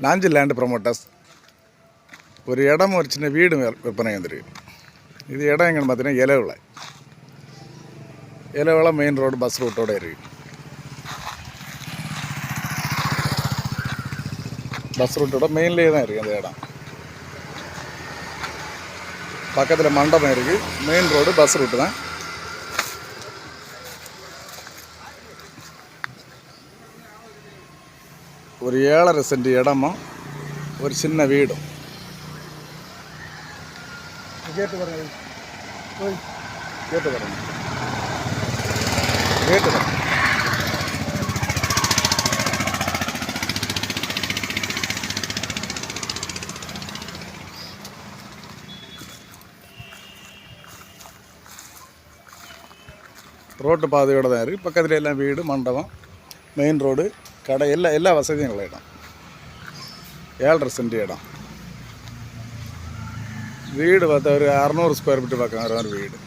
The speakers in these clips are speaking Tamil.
லாஞ்சி லேண்ட் ப்ரொமோட்டர்ஸ் ஒரு இடம் ஒரு சின்ன வீடு விற்பனை வந்துருக்கு. இது இடம் எங்கன்னு பார்த்தீங்கன்னா இலவலை மெயின் ரோடு பஸ் ரூட்டோடு இருக்குது. பஸ் ரூட்டோட மெயின்லேயே தான் இருக்குது அந்த இடம். பக்கத்தில் மண்டபம் இருக்குது. மெயின் ரோடு பஸ் ரூட்டு தான். ஒரு 7.5 சென்ட் இடமும் ஒரு சின்ன வீடும். கேட்டு வரேன் ரோட்டு பாதையோடு தான் இருக்குது. பக்கத்தில் எல்லாம் வீடு, மண்டபம், மெயின் ரோடு, கடை, எல்லா வசதியும் உள்ள இடம். 7.5 சென்ட் இடம். வீடு பார்த்தா ஒரு 600 ஸ்கொயர் ஃபீட்டு பக்கம் வர மாதிரி வீடு.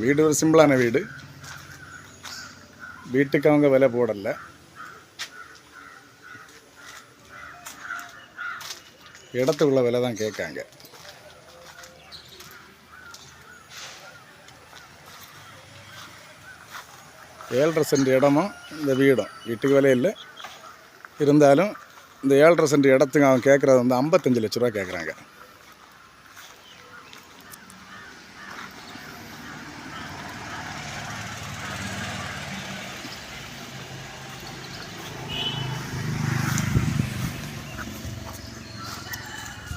வீடு ஒரு சிம்பிளான வீடு. வீட்டுக்கு அவங்க விலை போடலை. இடத்துக்குள்ள விலை தான் கேட்காங்க. ஏழரை சென்ட் இடமும் இந்த வீடும். வீட்டுக்கு விலை இல்லை, இருந்தாலும் இந்த 7.5 சென்ட் இடத்துக்கு அவன் கேட்குறது வந்து 55 லட்ச ரூபா கேட்குறாங்க.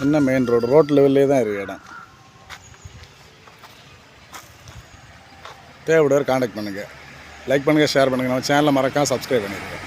இன்னும் மெயின் ரோட் லெவல்லே தான் இருக்குது இடம். தேவைப்படுவார் கான்டாக்ட் பண்ணுங்கள். லைக் பண்ணுங்கள், ஷேர் பண்ணுங்கள். நம்ம சேனலை மறக்காம சப்ஸ்கிரைப் பண்ணிடுங்க.